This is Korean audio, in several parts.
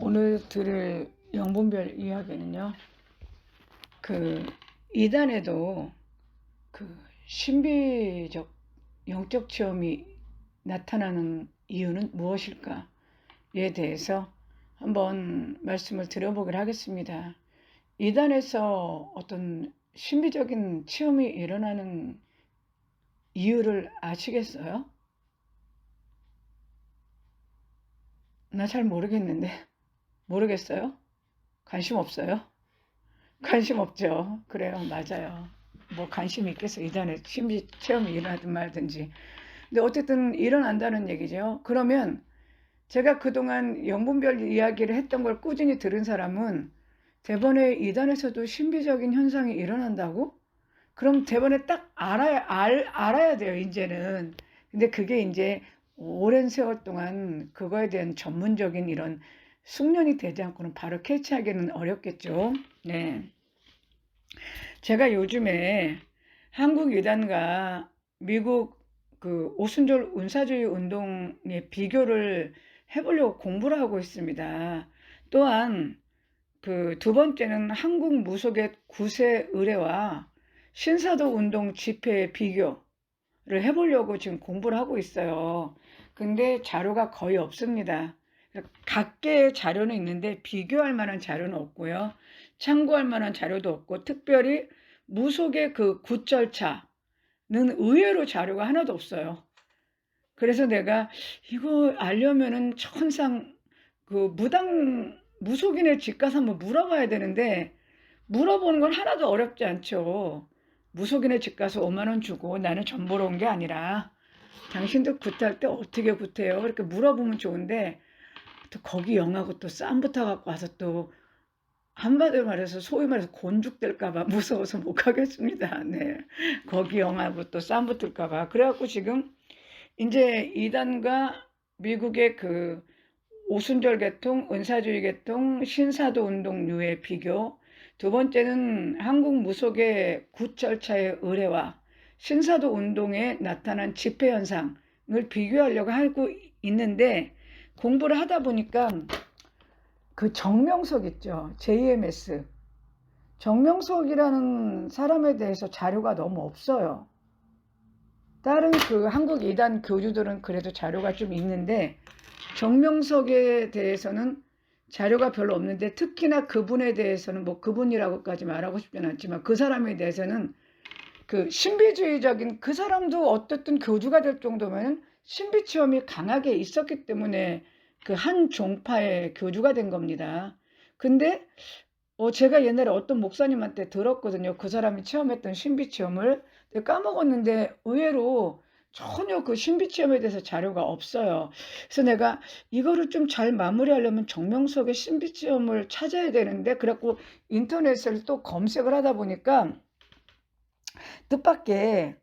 오늘 들을 영분별 이야기는요. 그 이단에도 그 신비적 영적 체험이 나타나는 이유는 무엇일까에 대해서 한번 말씀을 드려보기로 하겠습니다. 이단에서 어떤 신비적인 체험이 일어나는 이유를 아시겠어요? 나 잘 모르겠는데. 모르겠어요? 관심 없어요? 관심 없죠. 그래요. 맞아요. 뭐 관심이 있겠어. 이전에 신비 체험이 일어나든 말든지. 근데 어쨌든 일어난다는 얘기죠. 그러면 제가 그동안 영분별 이야기를 했던 걸 꾸준히 들은 사람은 대번에 이단에서도 신비적인 현상이 일어난다고? 그럼 대번에 딱 알아야 돼요, 이제는. 근데 그게 이제 오랜 세월 동안 그거에 대한 전문적인 이런 숙련이 되지 않고는 바로 캐치하기는 어렵겠죠. 네. 제가 요즘에 한국 이단과 미국 그 오순절 은사주의 운동의 비교를 해보려고 공부를 하고 있습니다. 또한 그 두 번째는 한국 무속의 구세 의례와 신사도 운동 집회의 비교를 해보려고 지금 공부를 하고 있어요. 근데 자료가 거의 없습니다. 각계의 자료는 있는데 비교할 만한 자료는 없고요. 참고할 만한 자료도 없고, 특별히 무속의 그 굿절차는 의외로 자료가 하나도 없어요. 그래서 내가 이거 알려면은 천상 그 무속인의 집 가서 한번 물어봐야 되는데, 물어보는 건 하나도 어렵지 않죠. 무속인의 집 가서 5만 원 주고 나는 전 보러 온 게 아니라 당신도 굿할 때 어떻게 굿해요? 이렇게 물어보면 좋은데, 또 거기 영하고 또 쌈 붙어갖고 와서 또 한마디로 말해서 소위 말해서 곤죽될까봐 무서워서 못 가겠습니다. 네. 거기 영하고 또 쌈 붙을까봐. 그래갖고 지금 이제 이단과 미국의 그 오순절 계통, 은사주의 계통, 신사도 운동류의 비교, 두 번째는 한국 무속의 굿절차의 의례와 신사도 운동에 나타난 집회 현상을 비교하려고 하고 있는데, 공부를 하다 보니까 그 정명석 있죠. JMS. 정명석이라는 사람에 대해서 자료가 너무 없어요. 다른 그 한국 이단 교주들은 그래도 자료가 좀 있는데, 정명석에 대해서는 자료가 별로 없는데, 특히나 그분에 대해서는 뭐 그분이라고까지 말하고 싶지는 않지만 그 사람에 대해서는 그 신비주의적인, 그 사람도 어떻든 교주가 될 정도면 신비 체험이 강하게 있었기 때문에 그 한 종파의 교주가 된 겁니다. 근데 제가 옛날에 어떤 목사님한테 들었거든요. 그 사람이 체험했던 신비 체험을. 까먹었는데 의외로 전혀 그 신비 체험에 대해서 자료가 없어요. 그래서 내가 이거를 좀 잘 마무리하려면 정명석의 신비 체험을 찾아야 되는데, 그래갖고 인터넷을 또 검색을 하다 보니까 뜻밖의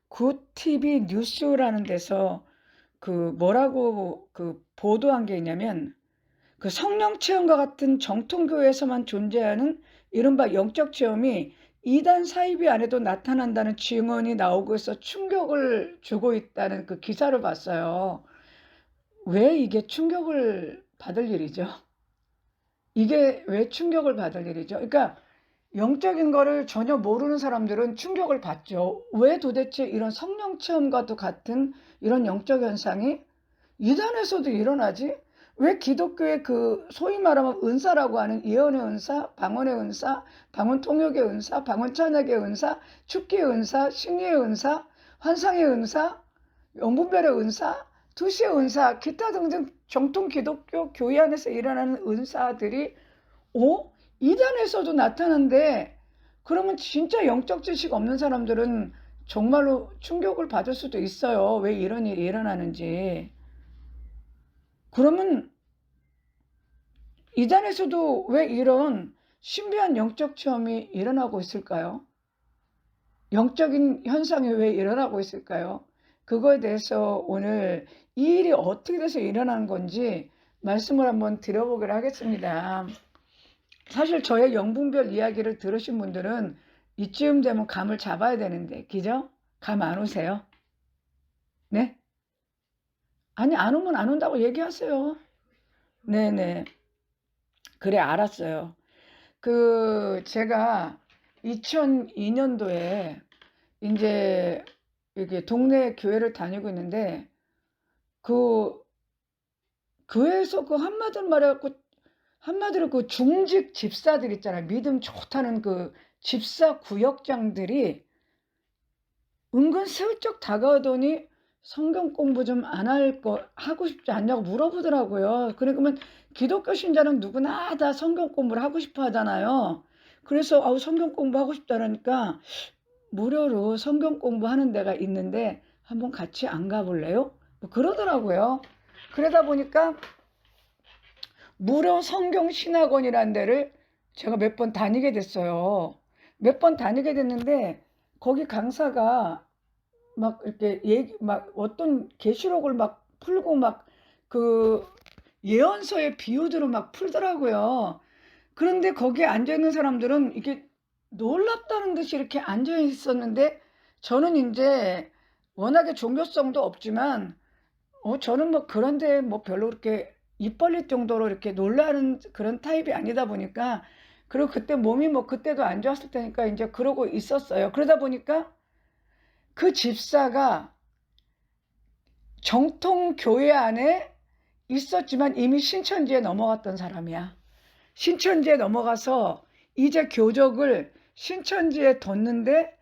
굿TV 뉴스라는 데서 그 뭐라고 그 보도한 게 있냐면, 그 성령 체험과 같은 정통교회에서만 존재하는 이른바 영적 체험이 이단 사이비 안에도 나타난다는 증언이 나오고 있어 충격을 주고 있다는 그 기사를 봤어요. 왜 이게 충격을 받을 일이죠? 이게 왜 충격을 받을 일이죠? 그러니까 영적인 거를 전혀 모르는 사람들은 충격을 받죠. 왜 도대체 이런 성령 체험과도 같은 이런 영적 현상이 이단에서도 일어나지? 왜 기독교의 그 소위 말하면 은사라고 하는 예언의 은사, 방언의 은사, 방언 통역의 은사, 방언 찬양의 은사, 축기의 은사, 신리의 은사, 환상의 은사, 영분별의 은사, 투시의 은사, 기타 등등 정통 기독교 교회 안에서 일어나는 은사들이 이단에서도 나타난데, 그러면 진짜 영적 지식 없는 사람들은 정말로 충격을 받을 수도 있어요. 왜 이런 일이 일어나는지. 그러면 이단에서도 왜 이런 신비한 영적 체험이 일어나고 있을까요? 영적인 현상이 왜 일어나고 있을까요? 그거에 대해서 오늘 이 일이 어떻게 돼서 일어나는 건지 말씀을 한번 드려보기로 하겠습니다. 사실 저의 영분별 이야기를 들으신 분들은 이쯤 되면 감을 잡아야 되는데, 그죠? 감 안 오세요? 네? 아니, 안 오면 안 온다고 얘기하세요. 네네. 그래, 알았어요. 제가 2002년도에 이제 이게 동네 교회를 다니고 있는데, 그 교회에서 한마디로 그 중직 집사들 있잖아요. 믿음 좋다는 그 집사 구역장들이 은근슬쩍 다가오더니 성경 공부 좀 안 하고 싶지 않냐고 물어보더라고요. 그러면 기독교 신자는 누구나 다 성경 공부를 하고 싶어 하잖아요. 그래서 성경 공부하고 싶다니까 무료로 성경 공부하는 데가 있는데 한번 같이 안 가볼래요? 뭐 그러더라고요. 그러다 보니까 무료 성경 신학원이라는 데를 제가 몇 번 다니게 됐어요. 몇 번 다니게 됐는데 거기 강사가 막 이렇게 막 어떤 계시록을 막 풀고 막 그 예언서의 비유들을 막 풀더라고요. 그런데 거기에 앉아 있는 사람들은 이게 놀랍다는 듯이 이렇게 앉아 있었는데, 저는 이제 워낙에 종교성도 없지만 저는 뭐 그런데 뭐 별로 그렇게 입 벌릴 정도로 이렇게 놀라는 그런 타입이 아니다 보니까, 그리고 그때 몸이 뭐 그때도 안 좋았을 테니까 이제 그러고 있었어요. 그러다 보니까 그 집사가 정통 교회 안에 있었지만 이미 신천지에 넘어갔던 사람이야. 신천지에 넘어가서 이제 교적을 신천지에 뒀는데,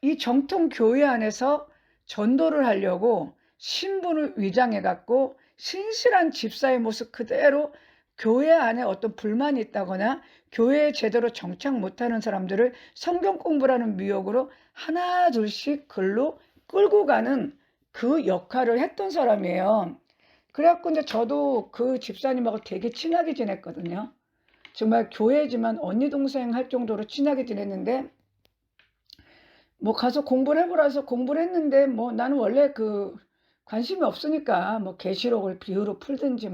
이 정통 교회 안에서 전도를 하려고 신분을 위장해 갖고 신실한 집사의 모습 그대로 교회 안에 어떤 불만이 있다거나 교회에 제대로 정착 못하는 사람들을 성경 공부라는 미혹으로 하나 둘씩 글로 끌고 가는 그 역할을 했던 사람이에요. 그래갖고 이제 저도 그 집사님하고 되게 친하게 지냈거든요. 정말 교회지만 언니 동생 할 정도로 친하게 지냈는데, 뭐 가서 공부를 해보라 해서 공부를 했는데, 뭐 나는 원래 관심이 없으니까 뭐 계시록을 비유로 풀든지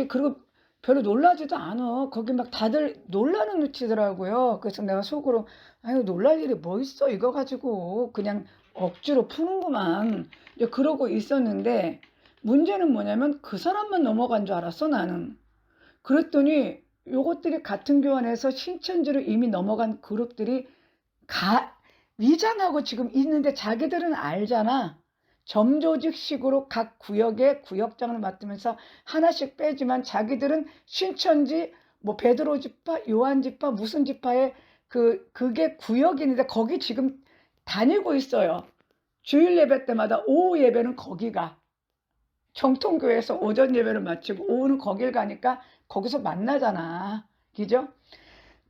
그리고 별로 놀라지도 않아. 거기 막 다들 놀라는 눈치더라고요. 그래서 내가 속으로 아유, 놀랄 일이 뭐 있어 이거 가지고 그냥 억지로 푸는구만 이제 그러고 있었는데, 문제는 뭐냐면 그 사람만 넘어간 줄 알았어 나는. 그랬더니 요것들이 같은 교환에서 신천지로 이미 넘어간 그룹들이 위장하고 지금 있는데, 자기들은 알잖아. 점조직식으로 각 구역에 구역장을 맡으면서 하나씩 빼지만 자기들은 신천지 뭐 베드로 지파, 요한 지파, 무슨 지파에 그게 구역인데 거기 지금 다니고 있어요. 주일 예배 때마다 오후 예배는 거기가 정통교회에서 오전 예배를 마치고 오후는 거길 가니까 거기서 만나잖아. 그죠?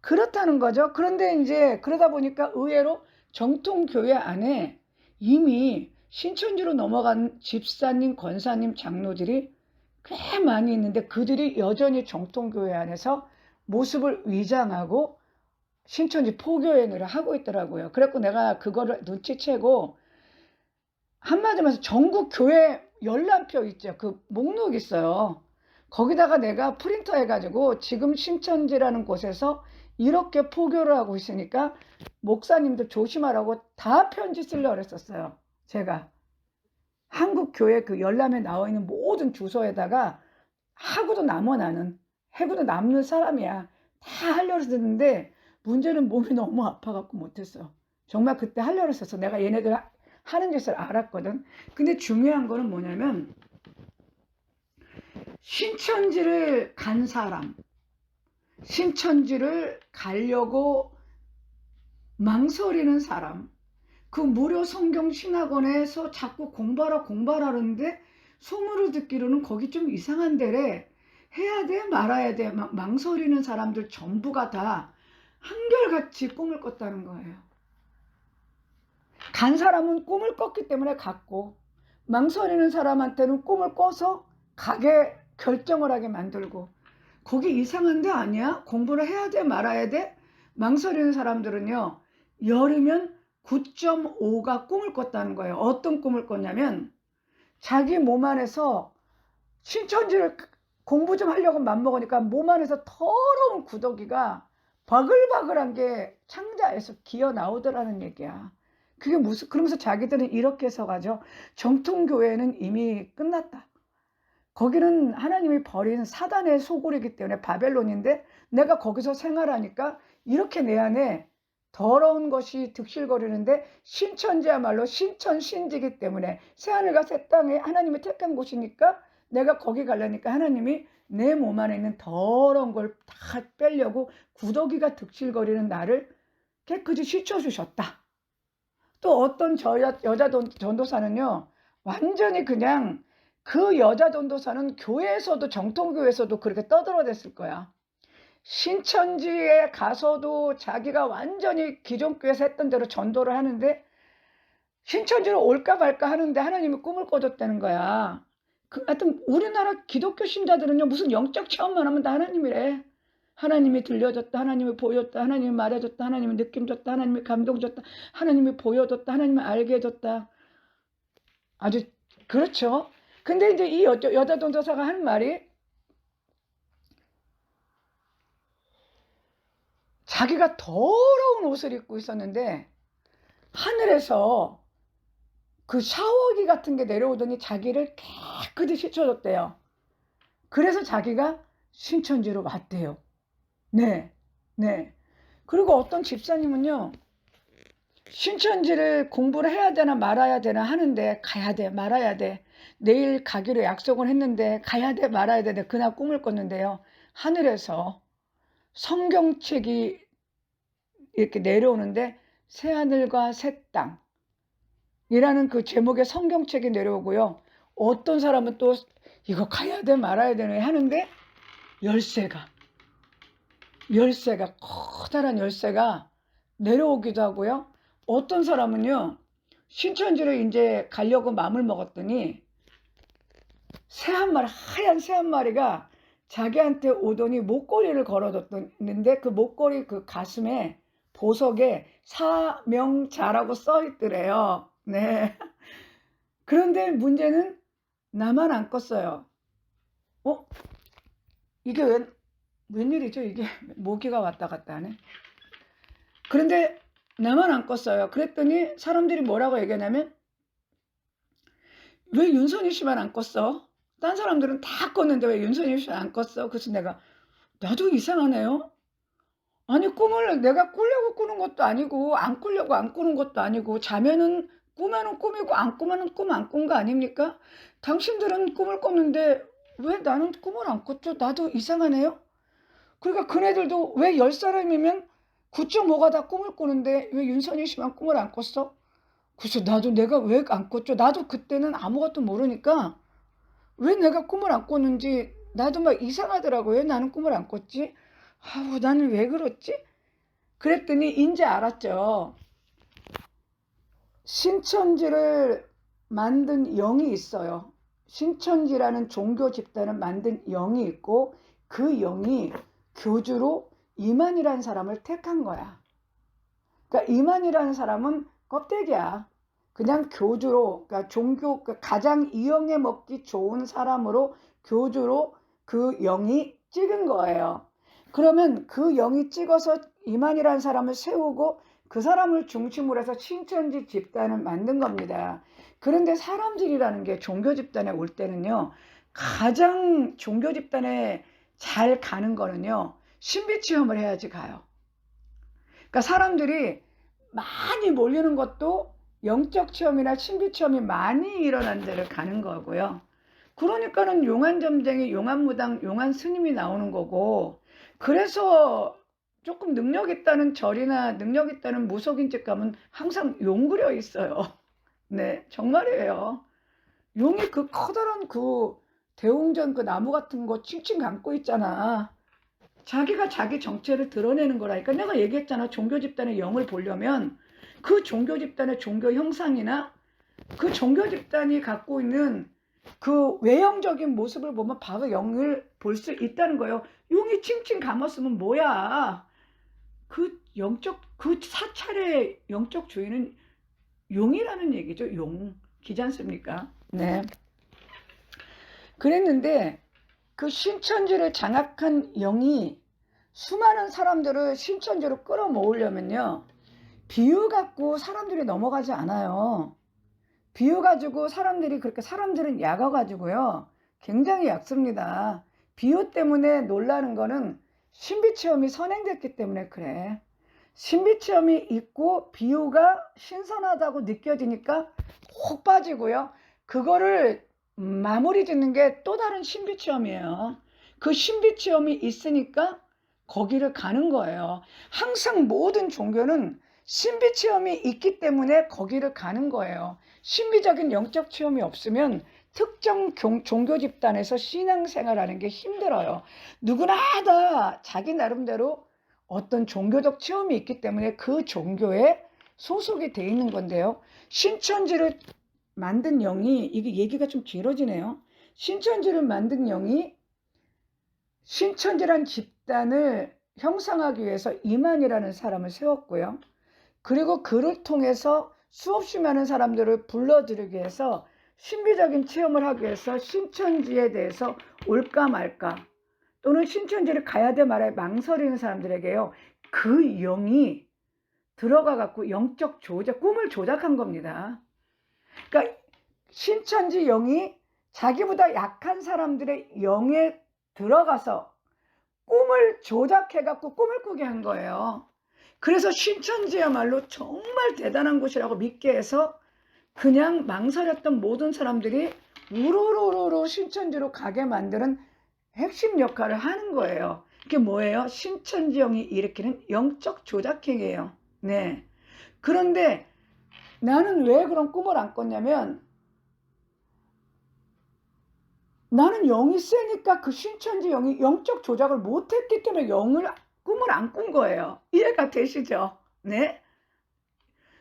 그렇다는 거죠. 그런데 이제 그러다 보니까 의외로 정통교회 안에 이미 신천지로 넘어간 집사님, 권사님, 장로들이 꽤 많이 있는데, 그들이 여전히 정통교회 안에서 모습을 위장하고 신천지 포교회를 하고 있더라고요. 그래서 내가 그거를 눈치채고, 한마디로 해서 전국 교회 열람표 있죠. 그 목록 있어요. 거기다가 내가 프린터 해가지고 지금 신천지라는 곳에서 이렇게 포교를 하고 있으니까 목사님들 조심하라고 다 편지 쓰려고 그랬었어요. 제가 한국 교회 그 열람에 나와 있는 모든 주소에다가 하고도 남어, 나는 해고도 남는 사람이야. 다 하려고 했는데 문제는 몸이 너무 아파갖고 못했어. 정말 그때 하려고 했었어. 내가 얘네들 하는 짓을 알았거든. 근데 중요한 거는 뭐냐면, 신천지를 간 사람, 신천지를 가려고 망설이는 사람, 그 무료 성경 신학원에서 자꾸 공부하라는데 소문을 듣기로는 거기 좀 이상한 데래. 해야 돼 말아야 돼 막 망설이는 사람들 전부가 다 한결같이 꿈을 꿨다는 거예요. 간 사람은 꿈을 꿨기 때문에 갔고, 망설이는 사람한테는 꿈을 꿔서 가게 결정을 하게 만들고, 거기 이상한 데 아니야? 공부를 해야 돼 말아야 돼? 망설이는 사람들은요, 열이면 9.5가 꿈을 꿨다는 거예요. 어떤 꿈을 꿨냐면, 자기 몸 안에서 신천지를 공부 좀 하려고 맘먹으니까 몸 안에서 더러운 구더기가 바글바글한 게 창자에서 기어 나오더라는 얘기야. 그게 무슨, 그러면서 자기들은 이렇게 해서 가죠. 정통교회는 이미 끝났다. 거기는 하나님이 버린 사단의 소굴이기 때문에 바벨론인데 내가 거기서 생활하니까 이렇게 내 안에 더러운 것이 득실거리는데 신천지야말로 신천신지기 때문에 새하늘과 새 땅에 하나님이 택한 곳이니까 내가 거기 가려니까 하나님이 내 몸 안에 있는 더러운 걸 다 빼려고 구더기가 득실거리는 나를 깨끗이 씻어주셨다. 또 어떤 여자 전도사는요, 완전히 그냥 그 여자 전도사는 교회에서도 정통교회에서도 그렇게 떠들어댔을 거야. 신천지에 가서도 자기가 완전히 기존 교회에서 했던 대로 전도를 하는데 신천지로 올까 말까 하는데 하나님이 꿈을 꿔줬다는 거야. 하여튼 우리나라 기독교 신자들은요, 무슨 영적 체험만 하면 다 하나님이래. 하나님이 들려줬다, 하나님이 보여줬다, 하나님이 말해줬다, 하나님이 느낌 줬다, 하나님이 감동 줬다, 하나님이 보여줬다, 하나님이 알게 해줬다. 아주 그렇죠. 근데 이제 이 여자 전도사가 한 말이 자기가 더러운 옷을 입고 있었는데 하늘에서 그 샤워기 같은 게 내려오더니 자기를 깨끗이 씻어줬대요. 그래서 자기가 신천지로 왔대요. 네. 그리고 어떤 집사님은요, 신천지를 공부를 해야 되나 말아야 되나 하는데 가야 돼, 말아야 돼. 내일 가기로 약속을 했는데 가야 돼, 말아야 돼. 그날 꿈을 꿨는데요, 하늘에서 성경책이 이렇게 내려오는데 새하늘과 새 땅이라는 그 제목의 성경책이 내려오고요. 어떤 사람은 또 이거 가야 돼, 말아야 되네 하는데 열쇠가 커다란 열쇠가 내려오기도 하고요. 어떤 사람은요, 신천지를 이제 가려고 마음을 먹었더니 하얀 새 한 마리가 자기한테 오더니 목걸이를 걸어뒀는데 그 목걸이 그 가슴에 보석에 사명자라고 써 있더래요. 네. 그런데 문제는 나만 안 껐어요. 이게 웬일이죠? 이게 모기가 왔다 갔다 하네. 그런데 나만 안 껐어요. 그랬더니 사람들이 뭐라고 얘기하냐면, 왜 윤선희 씨만 안 껐어? 딴 사람들은 다 껐는데 왜 윤선희 씨만 안 껐어? 그래서 나도 이상하네요. 아니, 꿈을 내가 꾸려고 꾸는 것도 아니고 안 꾸려고 안 꾸는 것도 아니고, 자면은 꾸면은 꿈이고 안 꾸면은 꿈 안 꾼 거 아닙니까? 당신들은 꿈을 꿨는데 왜 나는 꿈을 안 꿨죠? 나도 이상하네요. 그러니까 그네들도 왜 10사람이면 9.5가 다 꿈을 꾸는데 왜 윤선희 씨만 꿈을 안 꿨어? 그래서 나도 내가 왜 안 꿨죠? 나도 그때는 아무것도 모르니까 왜 내가 꿈을 안 꿨는지 나도 막 이상하더라고요. 왜 나는 꿈을 안 꿨지? 아우, 나는 왜 그렇지? 그랬더니 이제 알았죠. 신천지를 만든 영이 있어요. 신천지라는 종교 집단을 만든 영이 있고 그 영이 교주로 이만희라는 사람을 택한 거야. 그러니까 이만희라는 사람은 껍데기야. 그냥 교주로, 그러니까 종교, 가장 이용해 먹기 좋은 사람으로 교주로 그 영이 찍은 거예요. 그러면 그 영이 찍어서 이만희라는 사람을 세우고 그 사람을 중심으로 해서 신천지 집단을 만든 겁니다. 그런데 사람들이라는 게 종교 집단에 올 때는요, 가장 종교 집단에 잘 가는 거는요, 신비 체험을 해야지 가요. 그러니까 사람들이 많이 몰리는 것도 영적 체험이나 신비 체험이 많이 일어난 데를 가는 거고요. 그러니까는 용안점쟁이, 용안무당, 용안스님이 나오는 거고, 그래서 조금 능력 있다는 절이나 능력 있다는 무속인집 가면 항상 용 그려 있어요. 네, 정말이에요. 용이 그 커다란 그 대웅전 그 나무 같은 거 칭칭 감고 있잖아. 자기가 자기 정체를 드러내는 거라니까. 내가 얘기했잖아. 종교 집단의 영을 보려면 그 종교 집단의 종교 형상이나 그 종교 집단이 갖고 있는 그 외형적인 모습을 보면 바로 영을 볼 수 있다는 거예요. 용이 칭칭 감았으면 뭐야? 그 사찰의 영적 주인은 용이라는 얘기죠. 용기지 않습니까? 네. 그랬는데 그 신천지를 장악한 영이 수많은 사람들을 신천지로 끌어모으려면요, 비유 갖고 사람들이 넘어가지 않아요. 비유 가지고 사람들은 약어 가지고요, 굉장히 얕습니다. 비유 때문에 놀라는 거는 신비체험이 선행됐기 때문에 그래. 신비체험이 있고 비유가 신선하다고 느껴지니까 콕 빠지고요. 그거를 마무리 짓는 게 또 다른 신비체험이에요. 그 신비체험이 있으니까 거기를 가는 거예요. 항상 모든 종교는 신비체험이 있기 때문에 거기를 가는 거예요. 신비적인 영적 체험이 없으면 특정 종교 집단에서 신앙생활하는 게 힘들어요. 누구나 다 자기 나름대로 어떤 종교적 체험이 있기 때문에 그 종교에 소속이 돼 있는 건데요. 신천지를 만든 영이, 이게 얘기가 좀 길어지네요. 신천지를 만든 영이 신천지란 집단을 형성하기 위해서 이만이라는 사람을 세웠고요. 그리고 그를 통해서 수없이 많은 사람들을 불러들이기 위해서 신비적인 체험을 하기 위해서 신천지에 대해서 올까 말까 또는 신천지를 가야 돼 말아야 망설이는 사람들에게요. 그 영이 들어가 갖고 영적 조작, 꿈을 조작한 겁니다. 그러니까 신천지 영이 자기보다 약한 사람들의 영에 들어가서 꿈을 조작해 갖고 꿈을 꾸게 한 거예요. 그래서 신천지야말로 정말 대단한 곳이라고 믿게 해서 그냥 망설였던 모든 사람들이 우르르르 신천지로 가게 만드는 핵심 역할을 하는 거예요. 그게 뭐예요? 신천지영이 일으키는 영적 조작행위예요. 네. 그런데 나는 왜 그런 꿈을 안 꿨냐면 나는 영이 세니까 그 신천지 영이 영적 조작을 못했기 때문에 꿈을 안 꾼 거예요. 이해가 되시죠? 네.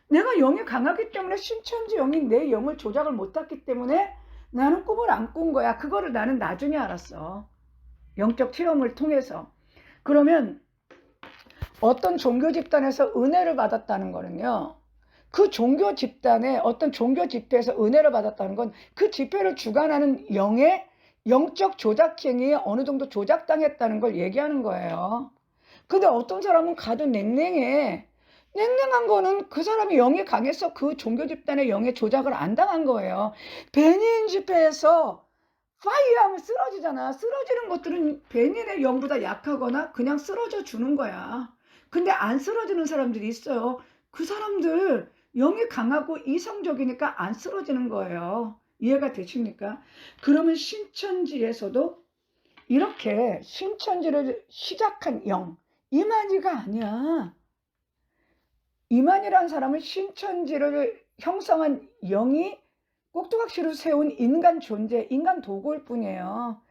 내가 영이 강하기 때문에 신천지 영이 내 영을 조작을 못했기 때문에 나는 꿈을 안 꾼 거야. 그거를 나는 나중에 알았어. 영적 체험을 통해서. 그러면 어떤 종교 집단에서 은혜를 받았다는 거는요. 그 종교 집단에 어떤 종교 집회에서 은혜를 받았다는 건 그 집회를 주관하는 영의 영적 조작행위에 어느 정도 조작당했다는 걸 얘기하는 거예요. 근데 어떤 사람은 가도 냉랭해. 냉랭한 거는 그 사람이 영이 강해서 그 종교 집단의 영의 조작을 안 당한 거예요. 베닌 집회에서 파이어하면 쓰러지잖아. 쓰러지는 것들은 베닌의 영보다 약하거나 그냥 쓰러져 주는 거야. 근데 안 쓰러지는 사람들이 있어요. 그 사람들 영이 강하고 이성적이니까 안 쓰러지는 거예요. 이해가 되십니까? 그러면 신천지에서도 이렇게 신천지를 시작한 영, 이만희가 아니야. 이만희라는 사람은 신천지를 형성한 영이 꼭두각시로 세운 인간 존재, 인간 도구일 뿐이에요.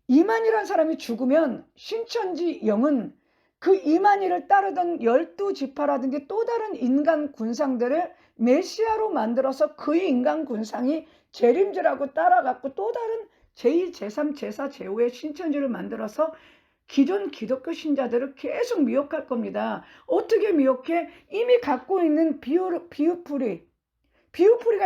이만희라는 사람이 죽으면 신천지 영은 그 이만희를 따르던 12지파라든지 또 다른 인간 군상들을 메시아로 만들어서 그 인간 군상이 재림절하고 따라갔고 또 다른 제2, 제3, 제4, 제5의 신천지를 만들어서 기존 기독교 신자들을 계속 미혹할 겁니다. 어떻게 미혹해? 이미 갖고 있는 비유풀이가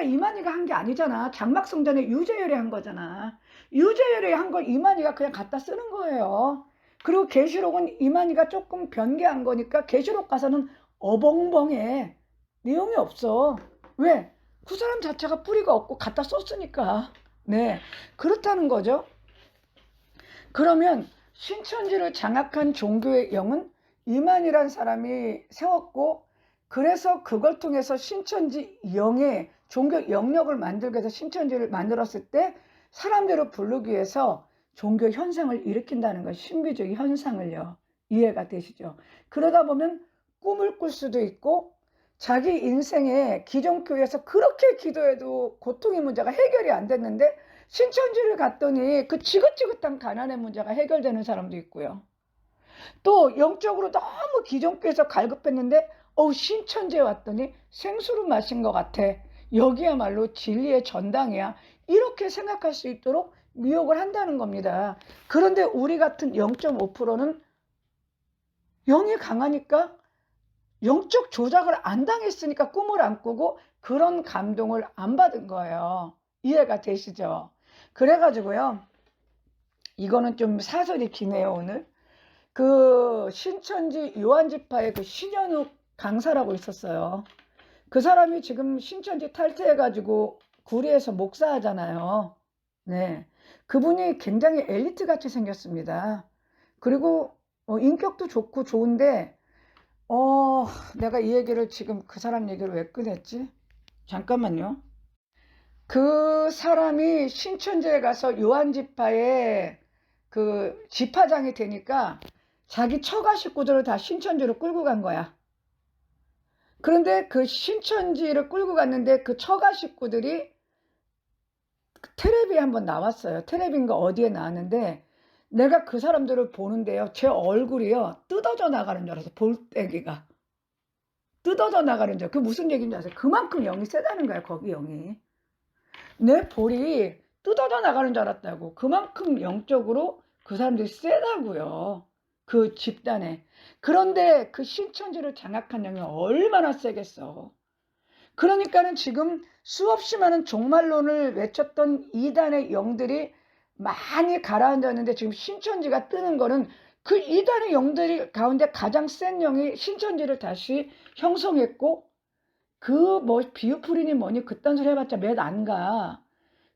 이만희가 한 게 아니잖아. 장막성전에 유재열이 한 거잖아. 유재열이 한 걸 이만희가 그냥 갖다 쓰는 거예요. 그리고 계시록은 이만희가 조금 변개한 거니까 계시록 가서는 어벙벙해. 내용이 없어. 왜? 그 사람 자체가 뿌리가 없고 갖다 썼으니까. 네, 그렇다는 거죠. 그러면 신천지를 장악한 종교의 영은 이만희란 사람이 세웠고, 그래서 그걸 통해서 신천지 영의 종교 영역을 만들기 위해서 신천지를 만들었을 때 사람들을 부르기 위해서 종교 현상을 일으킨다는 거, 신비적 현상을요. 이해가 되시죠? 그러다 보면 꿈을 꿀 수도 있고 자기 인생에 기존 교회에서 그렇게 기도해도 고통의 문제가 해결이 안 됐는데 신천지를 갔더니 그 지긋지긋한 가난의 문제가 해결되는 사람도 있고요. 또 영적으로 너무 기존 교회에서 갈급했는데 신천지에 왔더니 생수를 마신 것 같아. 여기야말로 진리의 전당이야. 이렇게 생각할 수 있도록 미혹을 한다는 겁니다. 그런데 우리 같은 0.5%는 영이 강하니까 영적 조작을 안 당했으니까 꿈을 안 꾸고 그런 감동을 안 받은 거예요. 이해가 되시죠? 그래가지고요. 이거는 좀 사설이 기네요, 오늘. 그 신천지 요한지파의 그 신현욱 강사라고 있었어요. 그 사람이 지금 신천지 탈퇴해가지고 구리에서 목사하잖아요. 네. 그분이 굉장히 엘리트 같이 생겼습니다. 그리고 인격도 좋고 좋은데 내가 이 얘기를 지금 그 사람 얘기를 왜 꺼냈지? 잠깐만요. 그 사람이 신천지에 가서 요한지파의 그 지파장이 되니까 자기 처가 식구들을 다 신천지로 끌고 간 거야. 그런데 그 신천지를 끌고 갔는데 그 처가 식구들이 텔레비에 한번 나왔어요. 텔레비인가 어디에 나왔는데 내가 그 사람들을 보는데요. 제 얼굴이요. 뜯어져 나가는 줄 알았어. 볼때기가. 뜯어져 나가는 줄. 그 무슨 얘기인지 아세요? 그만큼 영이 세다는 거야. 거기 영이. 내 볼이 뜯어져 나가는 줄 알았다고. 그만큼 영적으로 그 사람들이 세다고요. 그 집단에. 그런데 그 신천지를 장악한 영이 얼마나 세겠어. 그러니까는 지금 수없이 많은 종말론을 외쳤던 이단의 영들이 많이 가라앉았는데 지금 신천지가 뜨는 거는 그 이단의 영들이 가운데 가장 센 영이 신천지를 다시 형성했고, 그 뭐 비유풀이니 뭐니 그딴 소리 해봤자 몇 안 가.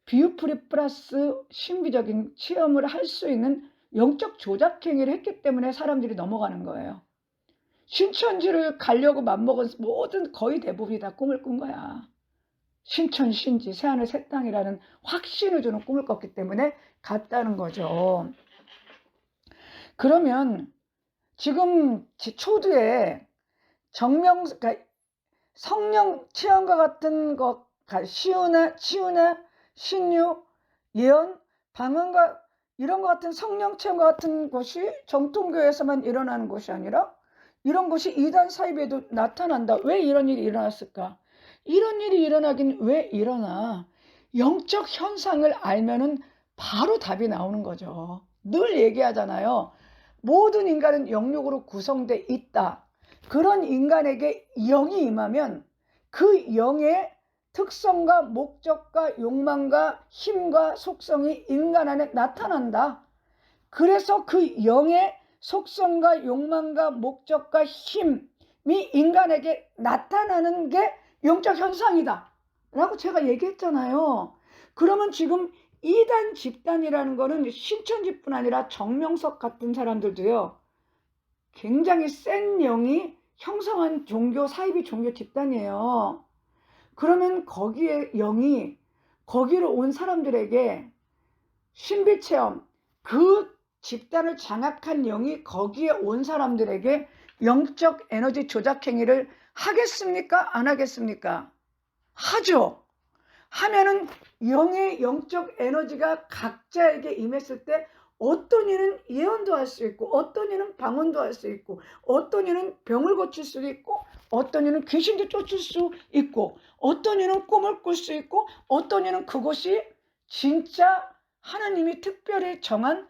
비유풀이 플러스 신비적인 체험을 할 수 있는 영적 조작행위를 했기 때문에 사람들이 넘어가는 거예요. 신천지를 가려고 맘먹은 모든 거의 대부분이 다 꿈을 꾼 거야. 신천 신지 새하늘 새 땅이라는 확신을 주는 꿈을 꿨기 때문에 갔다는 거죠. 그러면 지금 초두에 그러니까 성령 체험과 같은 것, 치유나 신유, 예언, 방언과 이런 것 같은 성령 체험과 같은 것이 정통교회에서만 일어나는 것이 아니라 이런 것이 이단 사이비에도 나타난다. 왜 이런 일이 일어났을까? 이런 일이 일어나긴 왜 일어나? 영적 현상을 알면은 바로 답이 나오는 거죠. 늘 얘기하잖아요. 모든 인간은 영육으로 구성돼 있다. 그런 인간에게 영이 임하면 그 영의 특성과 목적과 욕망과 힘과 속성이 인간 안에 나타난다. 그래서 그 영의 속성과 욕망과 목적과 힘이 인간에게 나타나는 게 영적 현상이다 라고 제가 얘기했잖아요. 그러면 지금 이단 집단이라는 거는 신천지뿐 아니라 정명석 같은 사람들도요, 굉장히 센 영이 형성한 종교, 사이비 종교 집단이에요. 그러면 거기에 영이 거기로 온 사람들에게 신비체험, 그 집단을 장악한 영이 거기에 온 사람들에게 영적 에너지 조작 행위를 하겠습니까? 안 하겠습니까? 하죠. 하면은 영의 영적 에너지가 각자에게 임했을 때 어떤 이는 예언도 할 수 있고, 어떤 이는 방언도 할 수 있고, 어떤 이는 병을 고칠 수도 있고, 어떤 이는 귀신도 쫓을 수 있고, 어떤 이는 꿈을 꿀 수 있고, 어떤 이는 그것이 진짜 하나님이 특별히 정한,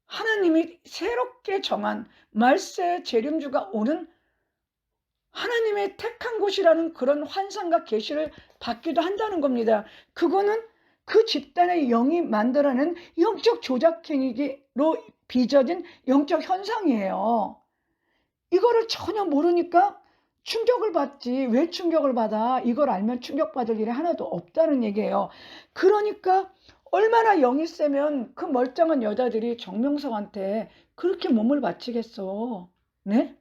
하나님이 새롭게 정한 말세의 재림주가 오는 하나님의 택한 곳이라는 그런 환상과 계시를 받기도 한다는 겁니다. 그거는 그 집단의 영이 만들어낸 영적 조작행위로 빚어진 영적 현상이에요. 이거를 전혀 모르니까 충격을 받지. 왜 충격을 받아? 이걸 알면 충격받을 일이 하나도 없다는 얘기예요. 그러니까 얼마나 영이 세면 그 멀쩡한 여자들이 정명석한테 그렇게 몸을 바치겠어. 네?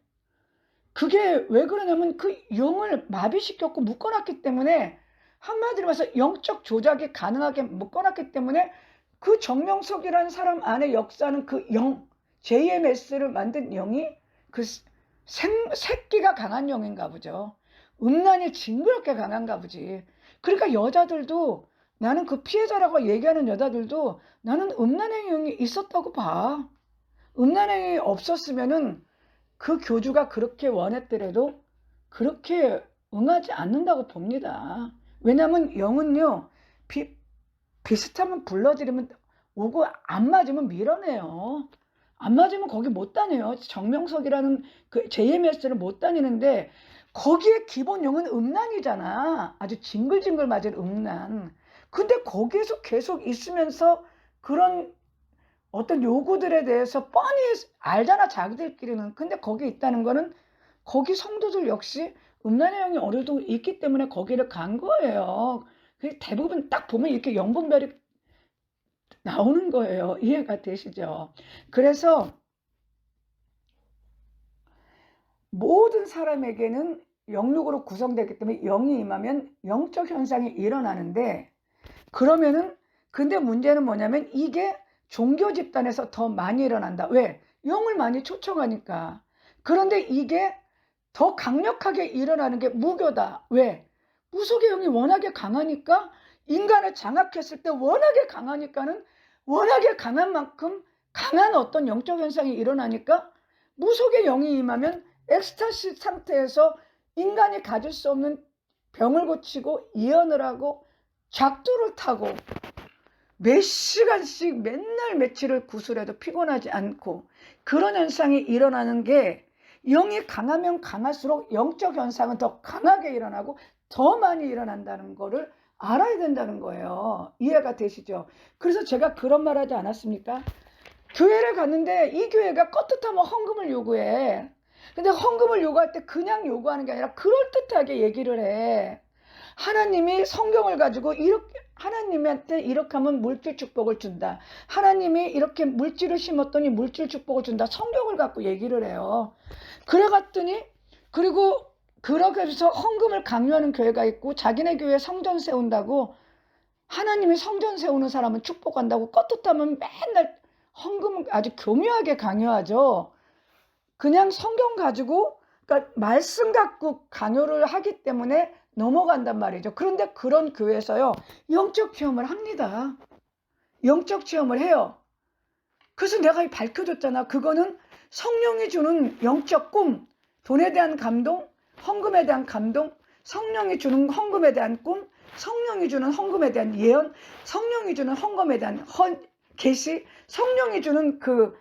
그게 왜 그러냐면 그 영을 마비시켰고 묶어놨기 때문에, 한마디로 말해서 영적 조작이 가능하게 묶어놨기 때문에 그 정명석이라는 사람 안에 역사는 그 영, JMS를 만든 영이 그 새끼가 강한 영인가 보죠. 음란이 징그럽게 강한가 보지. 그러니까 여자들도, 나는 그 피해자라고 얘기하는 여자들도 나는 음란의 영이 있었다고 봐. 음란행위 없었으면은 그 교주가 그렇게 원했더라도 그렇게 응하지 않는다고 봅니다. 왜냐하면 영은요, 비슷하면 불러들이면 오고 안 맞으면 밀어내요. 안 맞으면 거기 못 다녀요. 정명석이라는 그 JMS를 못 다니는데 거기에 기본 영은 음란이잖아. 아주 징글징글 맞은 음란. 근데 거기에서 계속 있으면서 그런 어떤 요구들에 대해서 뻔히 알잖아, 자기들끼리는. 근데 거기 있다는 거는 거기 성도들 역시 음란의 영이 어느 정도 있기 때문에 거기를 간 거예요. 대부분 딱 보면 이렇게 영분별이 나오는 거예요. 이해가 되시죠? 그래서 모든 사람에게는 영육으로 구성되기 때문에 영이 임하면 영적 현상이 일어나는데, 그러면은 근데 문제는 뭐냐면 이게 종교 집단에서 더 많이 일어난다. 왜? 영을 많이 초청하니까. 그런데 이게 더 강력하게 일어나는 게 무교다. 왜? 무속의 영이 워낙에 강하니까, 인간을 장악했을 때 워낙에 강하니까는, 워낙에 강한 만큼 강한 어떤 영적 현상이 일어나니까 무속의 영이 임하면 엑스타시 상태에서 인간이 가질 수 없는 병을 고치고 예언을 하고 작두를 타고 몇 시간씩 맨날 며칠을 구술해도 피곤하지 않고 그런 현상이 일어나는 게, 영이 강하면 강할수록 영적 현상은 더 강하게 일어나고 더 많이 일어난다는 거를 알아야 된다는 거예요. 이해가 되시죠? 그래서 제가 그런 말 하지 않았습니까? 교회를 갔는데 이 교회가 껐듯하면 헌금을 요구해. 근데 헌금을 요구할 때 그냥 요구하는 게 아니라 그럴듯하게 얘기를 해. 하나님이 성경을 가지고 이렇게, 하나님한테 이렇게 하면 물질 축복을 준다. 하나님이 이렇게 물질을 심었더니 물질 축복을 준다. 성경을 갖고 얘기를 해요. 그래갔더니, 그리고 그렇게 해서 헌금을 강요하는 교회가 있고, 자기네 교회 성전 세운다고, 하나님이 성전 세우는 사람은 축복한다고 껐듯하면 맨날 헌금을 아주 교묘하게 강요하죠. 그냥 성경 가지고, 그러니까 말씀 갖고 강요를 하기 때문에 넘어간단 말이죠. 그런데 그런 교회에서요, 영적 체험을 합니다. 영적 체험을 해요. 그래서 내가 밝혀줬잖아. 그거는 성령이 주는 영적 꿈, 돈에 대한 감동, 헌금에 대한 감동, 성령이 주는 헌금에 대한 꿈, 성령이 주는 헌금에 대한 예언, 성령이 주는 헌금에 대한 계시, 성령이 주는 그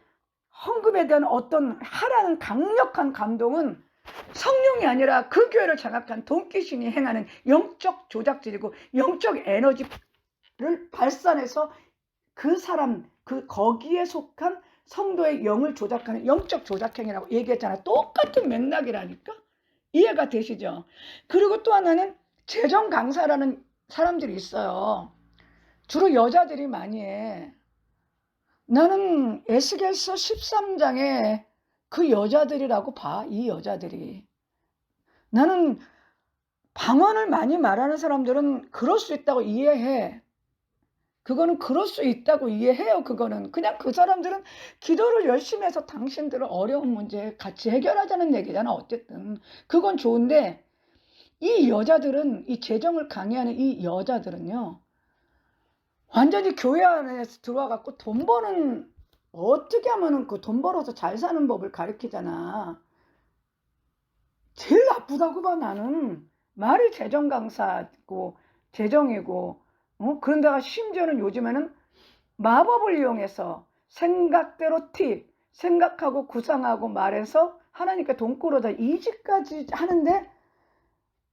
헌금에 대한 어떤 하라는 강력한 감동은 성령이 아니라 그 교회를 장악한 돈귀신이 행하는 영적 조작질이고, 영적 에너지를 발산해서 그 사람, 거기에 속한 성도의 영을 조작하는 영적 조작행위라고 얘기했잖아. 똑같은 맥락이라니까. 이해가 되시죠? 그리고 또 하나는 재정 강사라는 사람들이 있어요. 주로 여자들이 많이 해. 나는 에스겔서 13장에 그 여자들이라고 봐. 이 여자들이. 나는 방언을 많이 말하는 사람들은 그럴 수 있다고 이해해. 그거는 그럴 수 있다고 이해해요. 그거는 그냥 그 사람들은 기도를 열심히 해서 당신들은 어려운 문제 같이 해결하자는 얘기잖아. 어쨌든 그건 좋은데, 이 여자들은, 이 재정을 강요하는 이 여자들은요, 완전히 교회 안에서 들어와 갖고 돈 버는, 어떻게 하면은 그 돈 벌어서 잘 사는 법을 가르치잖아. 제일 나쁘다고 봐. 나는 말이 재정 강사고 재정이고, 그런데가 심지어는 요즘에는 마법을 이용해서 생각대로 생각하고 구상하고 말해서 하나님께 돈 끌어다 이직까지 하는데,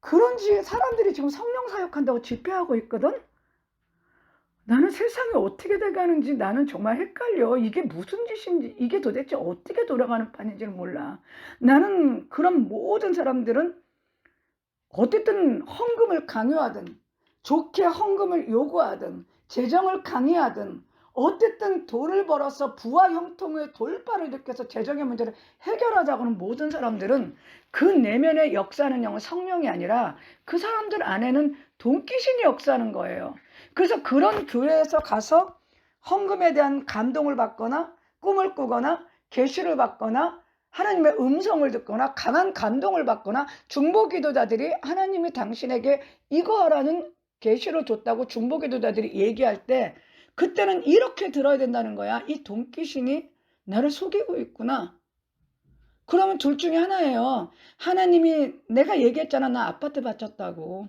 그런지 사람들이 지금 성령 사역한다고 집회하고 있거든. 나는 세상이 어떻게 돼가는지 나는 정말 헷갈려. 이게 무슨 짓인지, 이게 도대체 어떻게 돌아가는 판인지를 몰라. 나는 그런 모든 사람들은 어쨌든 헌금을 강요하든, 좋게 헌금을 요구하든, 재정을 강요하든, 어쨌든 돈을 벌어서 부와 형통의 돌파를 느껴서 재정의 문제를 해결하자고는 모든 사람들은, 그 내면의 역사하는 영은 성령이 아니라 그 사람들 안에는 돈귀신이 역사하는 거예요. 그래서 그런 교회에서 가서 헌금에 대한 감동을 받거나 꿈을 꾸거나 계시를 받거나 하나님의 음성을 듣거나 강한 감동을 받거나, 중보기도자들이 하나님이 당신에게 이거 하라는 계시를 줬다고 중보기도자들이 얘기할 때, 그때는 이렇게 들어야 된다는 거야. 이 돈귀신이 나를 속이고 있구나. 그러면 둘 중에 하나예요. 하나님이, 내가 얘기했잖아. 나 아파트 바쳤다고.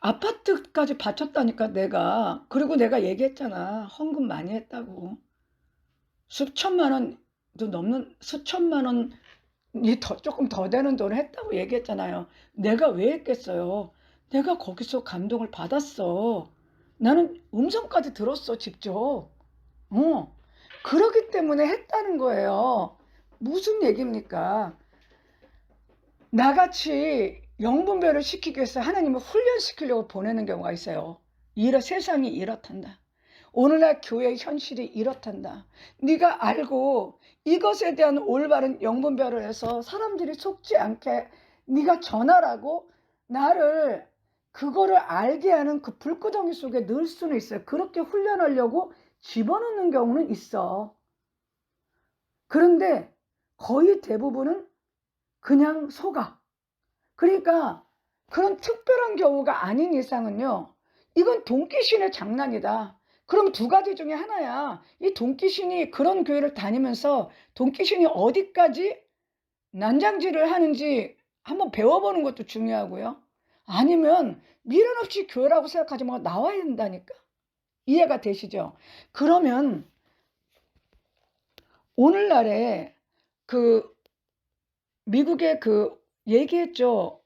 아파트까지 바쳤다니까 내가. 그리고 내가 얘기했잖아. 헌금 많이 했다고. 수천만 원도 넘는, 수천만 원이 조금 더 되는 돈을 했다고 얘기했잖아요. 내가 왜 했겠어요? 내가 거기서 감동을 받았어. 나는 음성까지 들었어, 직접. 그러기 때문에 했다는 거예요. 무슨 얘기입니까? 나같이 영분별을 시키기 위해서 하나님을 훈련시키려고 보내는 경우가 있어요. 세상이 이렇단다. 오늘날 교회의 현실이 이렇단다. 네가 알고 이것에 대한 올바른 영분별을 해서 사람들이 속지 않게 네가 전하라고 나를 그거를 알게 하는 그 불구덩이 속에 넣을 수는 있어요. 그렇게 훈련하려고 집어넣는 경우는 있어. 그런데 거의 대부분은 그냥 속아. 그러니까 그런 특별한 경우가 아닌 이상은요, 이건 돈귀신의 장난이다. 그럼 두 가지 중에 하나야. 이 돈귀신이 그런 교회를 다니면서 돈귀신이 어디까지 난장질을 하는지 한번 배워보는 것도 중요하고요. 아니면 미련 없이 교회라고 생각하지 말고 나와야 된다니까. 이해가 되시죠? 그러면 오늘날에 그 미국의 그 얘기했죠.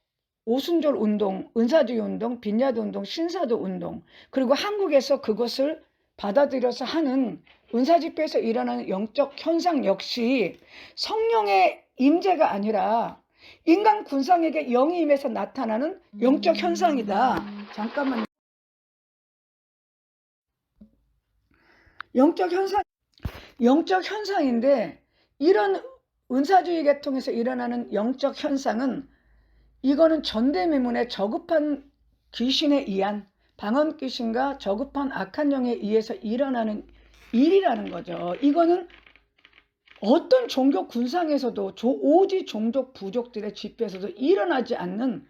오순절 운동, 은사주의 운동, 빈야드 운동, 신사도 운동, 그리고 한국에서 그것을 받아들여서 하는 은사집회에서 일어나는 영적 현상 역시 성령의 임재가 아니라 인간 군상에게 영이 임해서 나타나는 영적 현상이다. 잠깐만요. 영적 현상인데, 이런 은사주의 계통에서 일어나는 영적 현상은, 이거는 전대미문의 저급한 귀신에 의한, 방언 귀신과 저급한 악한 영에 의해서 일어나는 일이라는 거죠. 이거는 어떤 종교 군상에서도, 오지 종족 부족들의 집회에서도 일어나지 않는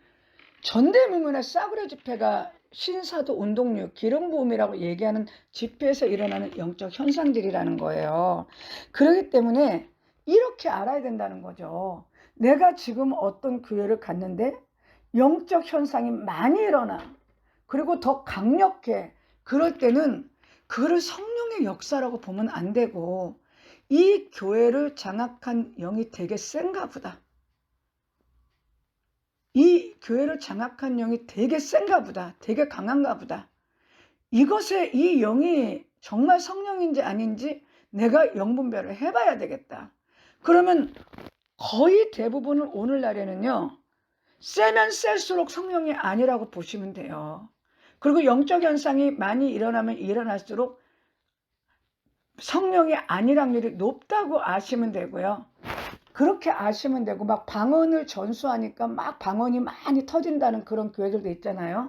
전대미문의 싸구려 집회가 신사도 운동류, 기름부음이라고 얘기하는 집회에서 일어나는 영적 현상들이라는 거예요. 그렇기 때문에 이렇게 알아야 된다는 거죠. 내가 지금 어떤 교회를 갔는데 영적 현상이 많이 일어나. 그리고 더 강력해. 그럴 때는 그거를 성령의 역사라고 보면 안 되고, 이 교회를 장악한 영이 되게 센가 보다. 이 교회를 장악한 영이 되게 센가 보다. 되게 강한가 보다. 이것에 이 영이 정말 성령인지 아닌지 내가 영분별을 해봐야 되겠다. 그러면 거의 대부분은 오늘날에는요, 세면 셀수록 성령이 아니라고 보시면 돼요. 그리고 영적 현상이 많이 일어나면 일어날수록 성령이 아닐 확률이 높다고 아시면 되고요. 그렇게 아시면 되고, 막 방언을 전수하니까 막 방언이 많이 터진다는 그런 교회들도 있잖아요.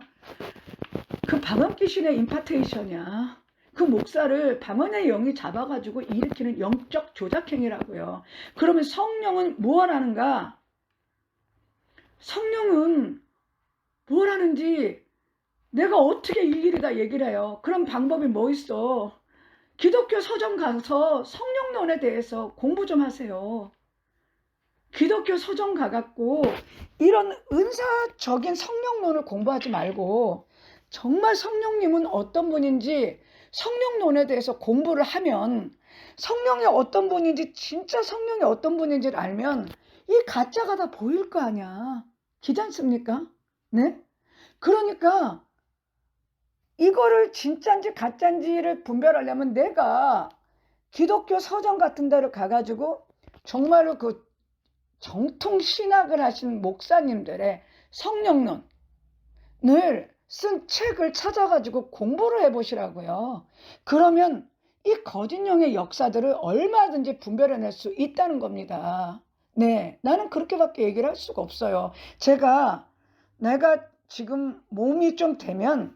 그 방언 귀신의 임파테이션이야. 그 목사를 방언의 영이 잡아가지고 일으키는 영적 조작행위라고요. 그러면 성령은 무엇 하는가? 성령은 뭘 하는지 내가 어떻게 일일이 다 얘기를 해요. 그런 방법이 뭐 있어? 기독교 서점 가서 성령론에 대해서 공부 좀 하세요. 기독교 서점 가갖고 이런 은사적인 성령론을 공부하지 말고, 정말 성령님은 어떤 분인지 성령론에 대해서 공부를 하면, 성령이 어떤 분인지, 진짜 성령이 어떤 분인지를 알면 이 가짜가 다 보일 거 아니야. 그렇지 않습니까? 네? 그러니까 이거를 진짜인지 가짜인지를 분별하려면 내가 기독교 서점 같은 데를 가가지고 정말로 그 정통 신학을 하신 목사님들의 성령론을 쓴 책을 찾아가지고 공부를 해보시라고요. 그러면 이 거짓령의 역사들을 얼마든지 분별해낼 수 있다는 겁니다. 네, 나는 그렇게밖에 얘기를 할 수가 없어요. 내가 지금 몸이 좀 되면,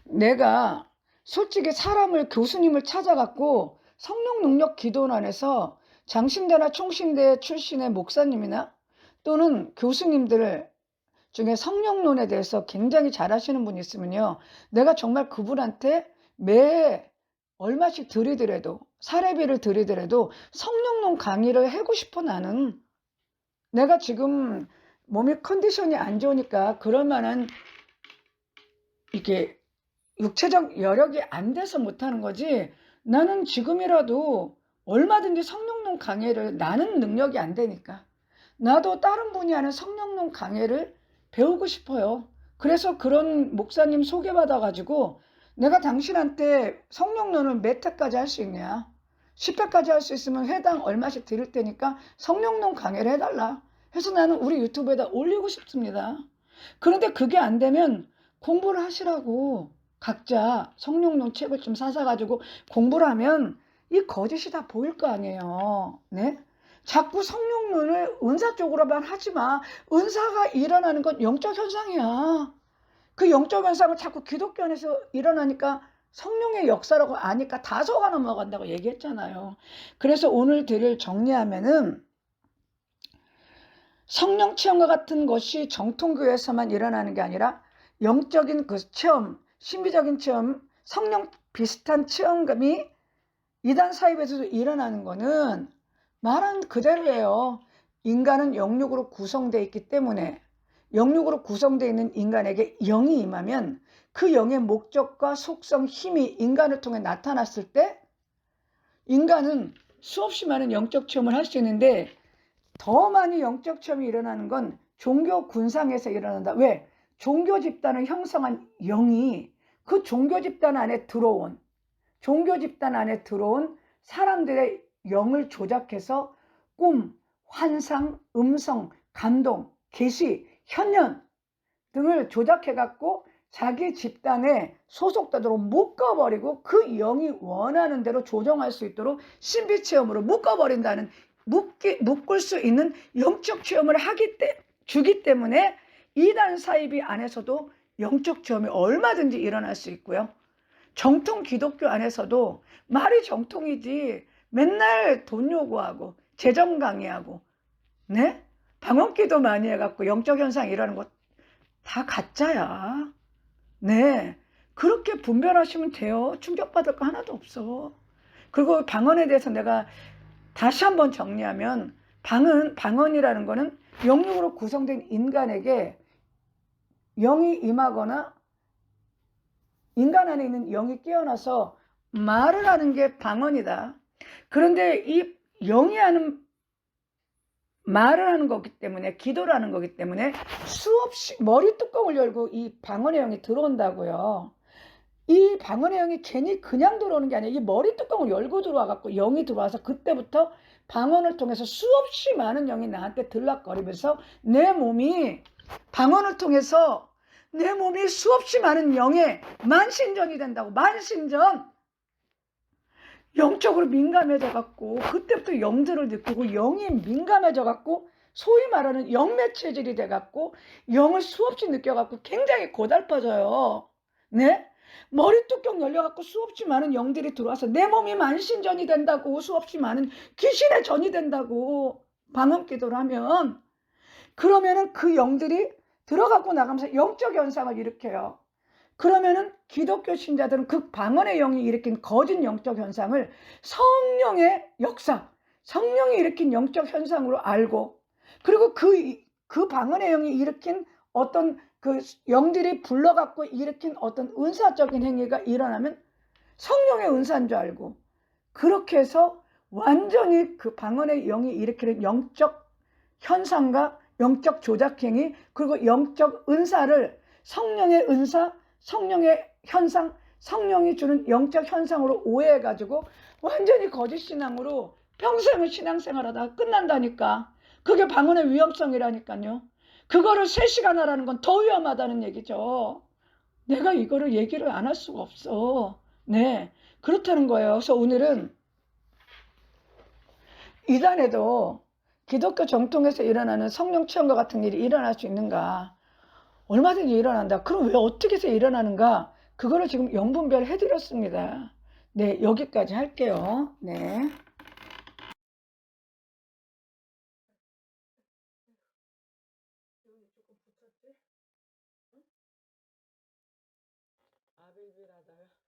내가 솔직히 교수님을 찾아갖고 성령 능력 기도원에서 장신대나 총신대 출신의 목사님이나 또는 교수님들 중에 성령론에 대해서 굉장히 잘하시는 분이 있으면요, 내가 정말 그분한테 매 얼마씩 들이더라도, 사례비를 들이더라도 성령론 강의를 하고 싶어. 나는 내가 지금 몸이 컨디션이 안 좋으니까 그럴 만한 이게 육체적 여력이 안 돼서 못하는 거지, 나는 지금이라도 얼마든지 성령론 강의를, 나는 능력이 안 되니까 나도 다른 분이 하는 성령론 강의를 배우고 싶어요. 그래서 그런 목사님 소개받아가지고, 내가 당신한테 성령론을 몇 회까지 할 수 있냐, 10회까지 할 수 있으면 회당 얼마씩 드릴 테니까 성령론 강의를 해달라 해서 나는 우리 유튜브에다 올리고 싶습니다. 그런데 그게 안 되면 공부를 하시라고. 각자 성령론 책을 좀 사가지고 공부를 하면 이 거짓이 다 보일 거 아니에요. 네? 자꾸 성령론을 은사 쪽으로만 하지 마. 은사가 일어나는 건 영적 현상이야. 그 영적 현상을 자꾸 기독교 안에서 일어나니까 성령의 역사라고 아니까 다 속아 넘어간다고 얘기했잖아요. 그래서 오늘 들을 정리하면은 성령 체험과 같은 것이 정통교회에서만 일어나는 게 아니라 영적인 그 체험, 신비적인 체험, 성령 비슷한 체험감이 이단 사입에서도 일어나는 거는 말은 그대로예요. 인간은 영육으로 구성되어 있기 때문에 영육으로 구성되어 있는 인간에게 영이 임하면 그 영의 목적과 속성, 힘이 인간을 통해 나타났을 때 인간은 수없이 많은 영적 체험을 할 수 있는데 더 많이 영적 체험이 일어나는 건 종교 군상에서 일어난다. 왜? 종교 집단을 형성한 영이 그 종교 집단 안에 들어온 사람들의 영을 조작해서 꿈, 환상, 음성, 감동, 계시, 현현 등을 조작해갖고 자기 집단에 소속되도록 묶어버리고 그 영이 원하는 대로 조정할 수 있도록 신비체험으로 묶어버린다는 묶을 수 있는 영적 체험을 주기 때문에 이단 사이비 안에서도 영적 체험이 얼마든지 일어날 수 있고요. 정통 기독교 안에서도 말이 정통이지 맨날 돈 요구하고 재정 강의하고 네? 방언기도 많이 해갖고 영적 현상 이러는 거 다 가짜야. 네. 그렇게 분별하시면 돼요. 충격받을 거 하나도 없어. 그리고 방언에 대해서 내가 다시 한번 정리하면 방언이라는 거는 영육으로 구성된 인간에게 영이 임하거나 인간 안에 있는 영이 깨어나서 말을 하는 게 방언이다. 그런데 이 영이 하는 말을 하는 거기 때문에 기도를 하는 거기 때문에 수없이 머리 뚜껑을 열고 이 방언의 영이 들어온다고요. 이 방언의 영이 괜히 그냥 들어오는 게 아니라 이 머리 뚜껑을 열고 들어와갖고 영이 들어와서 그때부터 방언을 통해서 수없이 많은 영이 나한테 들락거리면서 내 몸이 방언을 통해서 내 몸이 수없이 많은 영의 만신전이 된다고. 만신전. 영적으로 민감해져 갖고 그때부터 영들을 느끼고 영이 민감해져 갖고 소위 말하는 영매 체질이 돼 갖고 영을 수없이 느껴 갖고 굉장히 고달퍼져요. 네? 머리 뚜껑 열려 갖고 수없이 많은 영들이 들어와서 내 몸이 만신전이 된다고. 수없이 많은 귀신의 전이 된다고. 방언 기도를 하면. 그러면은 그 영들이 들어가고 나가면서 영적 현상을 일으켜요. 그러면은 기독교 신자들은 그 방언의 영이 일으킨 거짓 영적 현상을 성령의 역사, 성령이 일으킨 영적 현상으로 알고, 그리고 그 방언의 영이 일으킨 어떤 그 영들이 불러갖고 일으킨 어떤 은사적인 행위가 일어나면 성령의 은사인 줄 알고, 그렇게 해서 완전히 그 방언의 영이 일으키는 영적 현상과 영적 조작행위, 그리고 영적 은사를 성령의 은사, 성령의 현상, 성령이 주는 영적 현상으로 오해해가지고 완전히 거짓 신앙으로 평생을 신앙생활하다가 끝난다니까. 그게 방언의 위험성이라니까요. 그거를 3시간 하라는 건 더 위험하다는 얘기죠. 내가 이거를 얘기를 안 할 수가 없어. 네, 그렇다는 거예요. 그래서 오늘은 이단에도 기독교 정통에서 일어나는 성령 체험과 같은 일이 일어날 수 있는가? 얼마든지 일어난다. 그럼 왜 어떻게 해서 일어나는가? 그거를 지금 영분별 해드렸습니다. 네, 여기까지 할게요. 네. 아빌빌하다요.